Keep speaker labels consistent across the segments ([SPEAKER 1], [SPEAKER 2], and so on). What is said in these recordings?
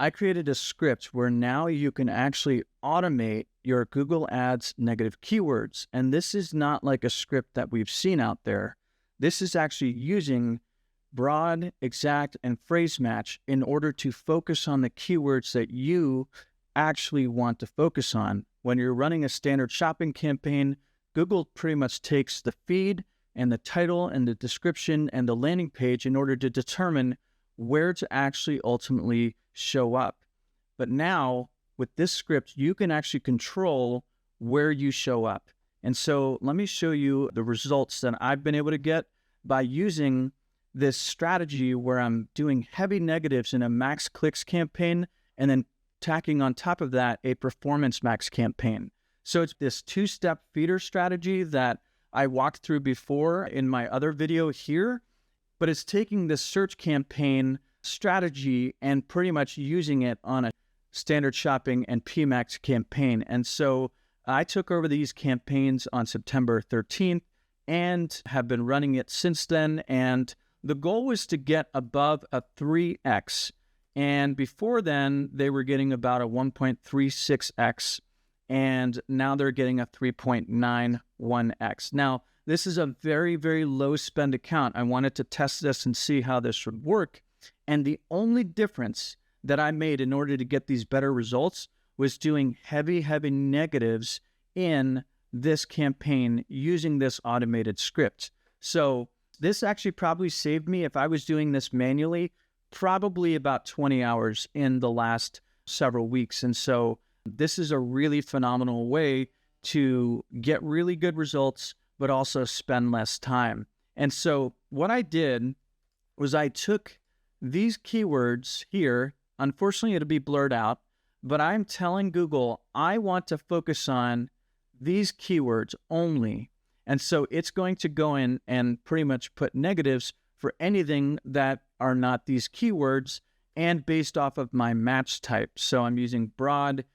[SPEAKER 1] I created a script where now you can actually automate your Google Ads negative keywords. And this is not like a script that we've seen out there. This is actually using broad, exact, and phrase match in order to focus on the keywords that you actually want to focus on. When you're running a standard shopping campaign, Google pretty much takes the feed and the title and the description and the landing page in order to determine where to actually ultimately show up. But now with this script, you can actually control where you show up. And so let me show you the results that I've been able to get by using this strategy where I'm doing heavy negatives in a max clicks campaign and then tacking on top of that a performance max campaign. So it's this two-step feeder strategy that I walked through before in my other video here, but it's taking this search campaign strategy and pretty much using it on a standard shopping and PMAX campaign. And so I took over these campaigns on September 13th and have been running it since then. And the goal was to get above a 3x. And before then, they were getting about a 1.36x. And now they're getting a 3.91x. Now, this is a very, very low spend account. I wanted to test this and see how this would work. And the only difference that I made in order to get these better results was doing heavy, heavy negatives in this campaign using this automated script. So this actually probably saved me, if I was doing this manually, probably about 20 hours in the last several weeks. And so this is a really phenomenal way to get really good results, but also spend less time. And so what I did was I took these keywords here. Unfortunately, it'll be blurred out, but I'm telling Google, I want to focus on these keywords only. And so it's going to go in and pretty much put negatives for anything that are not these keywords and based off of my match type. So I'm using broad,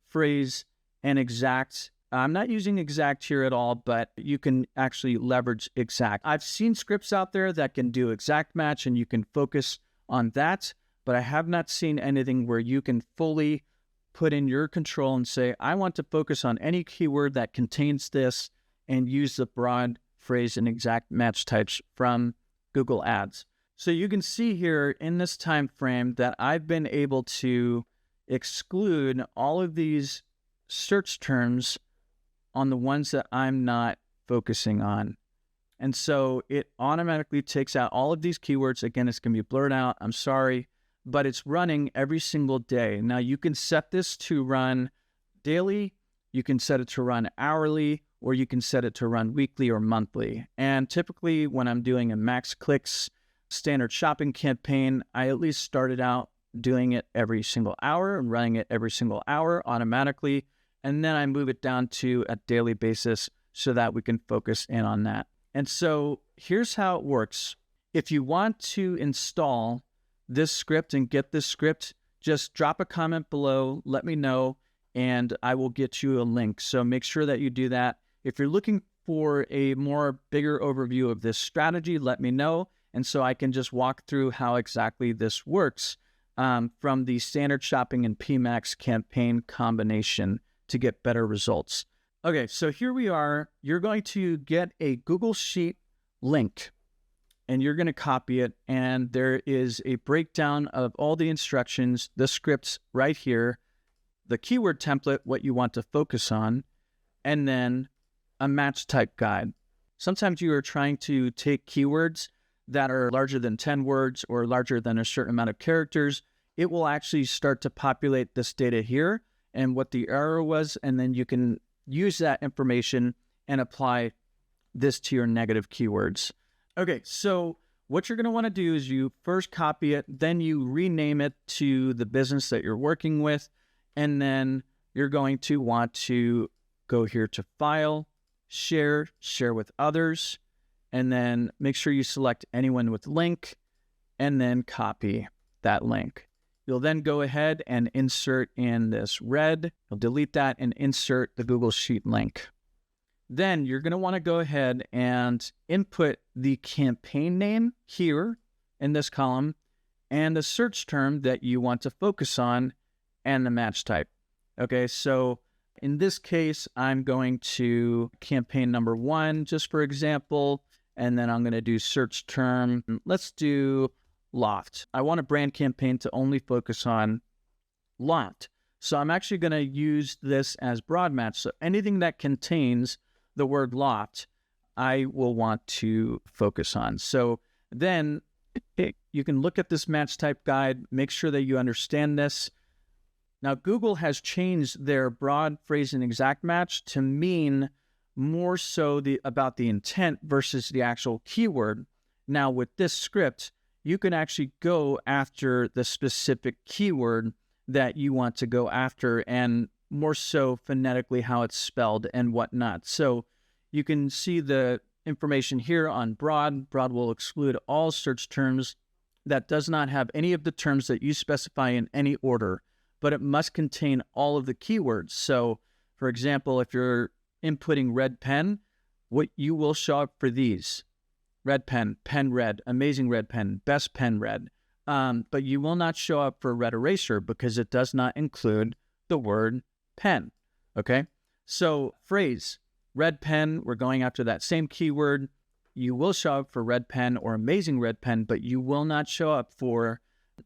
[SPEAKER 1] phrase, and exact. I'm not using exact here at all, but you can actually leverage exact. I've seen scripts out there that can do exact match and you can focus on that, but I have not seen anything where you can fully put in your control and say, I want to focus on any keyword that contains this and use the broad, phrase, and exact match types from Google Ads. So you can see here in this time frame that I've been able to exclude all of these search terms on the ones that I'm not focusing on. And so it automatically takes out all of these keywords. Again, it's going to be blurred out. I'm sorry, but it's running every single day. Now you can set this to run daily, you can set it to run hourly, or you can set it to run weekly or monthly. And typically when I'm doing a max clicks standard shopping campaign, I at least started out doing it every single hour and running it every single hour automatically. And then I move it down to a daily basis so that we can focus in on that. And so here's how it works. If you want to install this script and get this script, just drop a comment below, let me know, and I will get you a link. So make sure that you do that. If you're looking for a more bigger overview of this strategy, let me know. And so I can just walk through how exactly this works from the standard shopping and PMAX campaign combination to get better results. Okay, so here we are. You're going to get a Google Sheet link and you're going to copy it. And there is a breakdown of all the instructions, the scripts right here, the keyword template, what you want to focus on, and then a match type guide. Sometimes you are trying to take keywords that are larger than 10 words or larger than a certain amount of characters. It will actually start to populate this data here and what the error was, and then you can use that information and apply this to your negative keywords. Okay, so what you're going to want to do is you first copy it, then you rename it to the business that you're working with, and then you're going to want to go here to File, Share, Share with Others, and then make sure you select anyone with link, and then copy that link. You'll then go ahead and insert in this red. You'll delete that and insert the Google Sheet link. Then you're going to want to go ahead and input the campaign name here in this column and the search term that you want to focus on, and the match type. Okay, so in this case, I'm going to campaign number 1, just for example, and then I'm going to do search term. Let's do loft. I want a brand campaign to only focus on loft. So I'm actually going to use this as broad match. So anything that contains the word loft, I will want to focus on. So then you can look at this match type guide, make sure that you understand this. Now, Google has changed their broad phrase and exact match to mean more so about the intent versus the actual keyword. Now, with this script, you can actually go after the specific keyword that you want to go after, and more so phonetically how it's spelled and whatnot. So you can see the information here on broad. Broad will exclude all search terms that does not have any of the terms that you specify in any order, but it must contain all of the keywords. So, for example, if you're inputting red pen, what you will show up for these: red pen, pen red, amazing red pen, best pen red. But you will not show up for red eraser because it does not include the word pen. Okay? So, phrase, red pen, we're going after that same keyword. You will show up for red pen or amazing red pen, but you will not show up for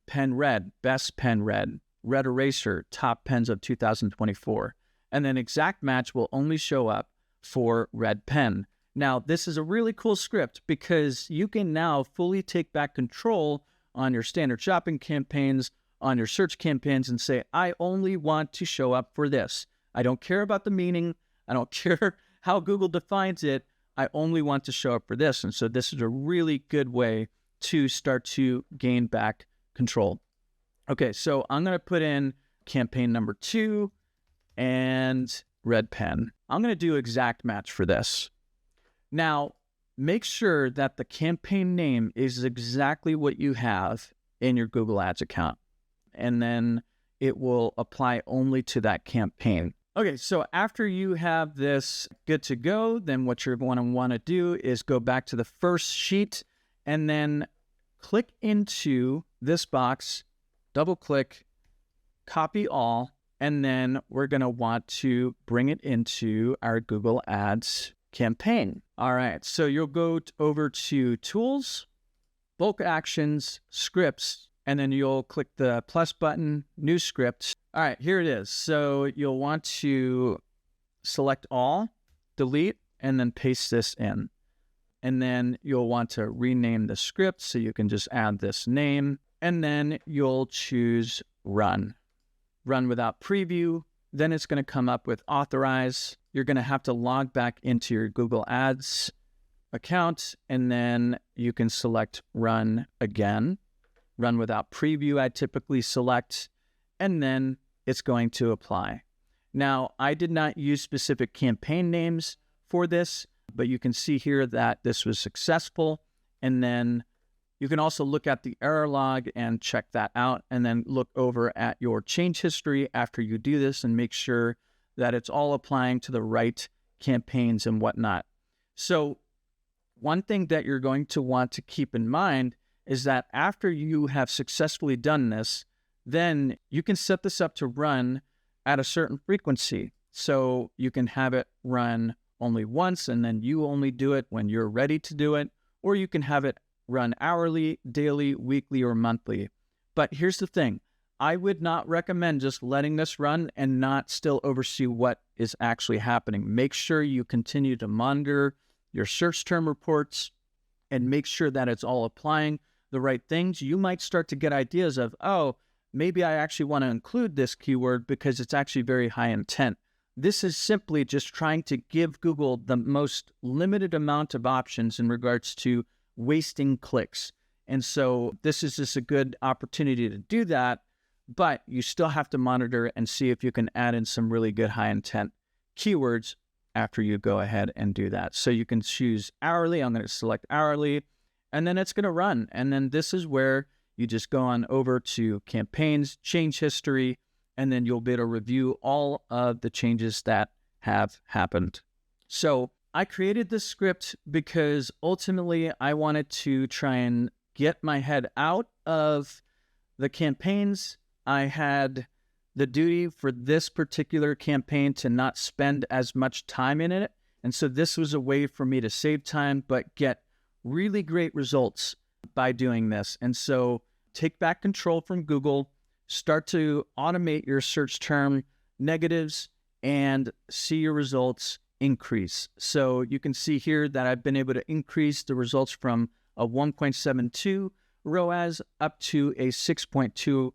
[SPEAKER 1] pen red, best pen red, red eraser, top pens of 2024. And then exact match will only show up for red pen. Now, this is a really cool script because you can now fully take back control on your standard shopping campaigns, on your search campaigns, and say, I only want to show up for this. I don't care about the meaning. I don't care how Google defines it. I only want to show up for this. And so this is a really good way to start to gain back control. Okay, so I'm going to put in campaign number 2 and red pen. I'm going to do exact match for this. Now, make sure that the campaign name is exactly what you have in your Google Ads account, and then it will apply only to that campaign. Okay, so after you have this good to go, then what you're going to want to do is go back to the first sheet and then click into this box, double click, copy all, and then we're going to want to bring it into our Google Ads campaign. All right, so you'll go over to Tools, Bulk Actions, Scripts, and then you'll click the plus button, New Script. All right, here it is. So you'll want to select all, delete, and then paste this in. And then you'll want to rename the script, so you can just add this name. And then you'll choose Run. Run without preview. Then it's going to come up with Authorize. You're going to have to log back into your Google Ads account, and then you can select Run again. Run without preview, I typically select, and then it's going to apply. Now, I did not use specific campaign names for this, but you can see here that this was successful. And then you can also look at the error log and check that out, and then look over at your change history after you do this and make sure that it's all applying to the right campaigns and whatnot. So one thing that you're going to want to keep in mind is that after you have successfully done this, then you can set this up to run at a certain frequency. So you can have it run only once, and then you only do it when you're ready to do it, or you can have it run hourly, daily, weekly, or monthly. But here's the thing. I would not recommend just letting this run and not still oversee what is actually happening. Make sure you continue to monitor your search term reports and make sure that it's all applying the right things. You might start to get ideas of, oh, maybe I actually want to include this keyword because it's actually very high intent. This is simply just trying to give Google the most limited amount of options in regards to wasting clicks. And so this is just a good opportunity to do that, but you still have to monitor and see if you can add in some really good high intent keywords after you go ahead and do that. So you can choose hourly. I'm going to select hourly, and then it's going to run. And then this is where you just go on over to campaigns, change history, and then you'll be able to review all of the changes that have happened. So I created this script because ultimately I wanted to try and get my head out of the campaigns, I had the duty for this particular campaign to not spend as much time in it. And so this was a way for me to save time, but get really great results by doing this. And so take back control from Google, start to automate your search term negatives, and see your results increase. So you can see here that I've been able to increase the results from a 1.72 ROAS up to a 6.2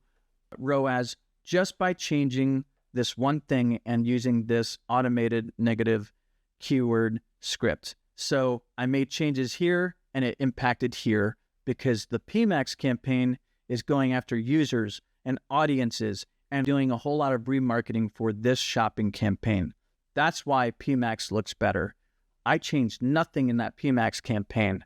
[SPEAKER 1] ROAS just by changing this one thing and using this automated negative keyword script. So I made changes here and it impacted here because the PMAX campaign is going after users and audiences and doing a whole lot of remarketing for this shopping campaign. That's why PMAX looks better. I changed nothing in that PMAX campaign.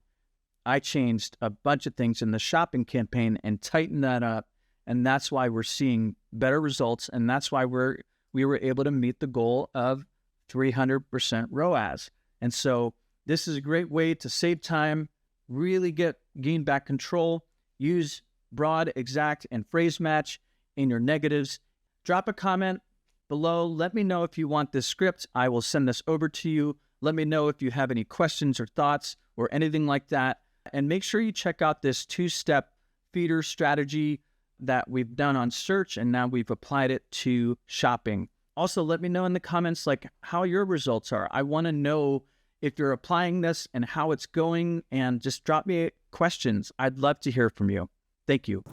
[SPEAKER 1] I changed a bunch of things in the shopping campaign and tightened that up. And that's why we're seeing better results. And that's why we were able to meet the goal of 300% ROAS. And so this is a great way to save time, really gain back control, use broad, exact, and phrase match in your negatives. Drop a comment below. Let me know if you want this script. I will send this over to you. Let me know if you have any questions or thoughts or anything like that. And make sure you check out this 2-step feeder strategy that we've done on search, and now we've applied it to shopping. Also, let me know in the comments like how your results are. I want to know if you're applying this and how it's going, and just drop me questions. I'd love to hear from you. Thank you.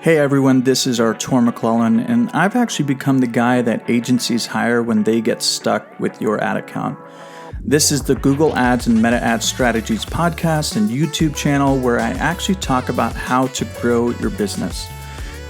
[SPEAKER 1] Hey everyone, this is Artur MacLellan, and I've actually become the guy that agencies hire when they get stuck with your ad account. This is the Google Ads and Meta Ads Strategies podcast and YouTube channel where I actually talk about how to grow your business.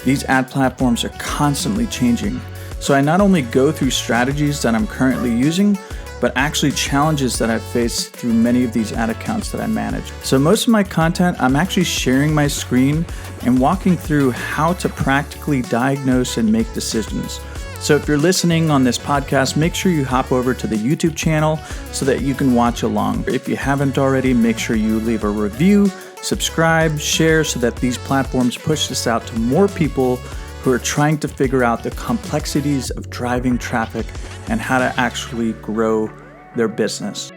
[SPEAKER 1] These ad platforms are constantly changing, so I not only go through strategies that I'm currently using, but actually challenges that I've faced through many of these ad accounts that I manage. So most of my content, I'm actually sharing my screen and walking through how to practically diagnose and make decisions. So if you're listening on this podcast, make sure you hop over to the YouTube channel so that you can watch along. If you haven't already, make sure you leave a review, subscribe, share so that these platforms push this out to more people who are trying to figure out the complexities of driving traffic and how to actually grow their business.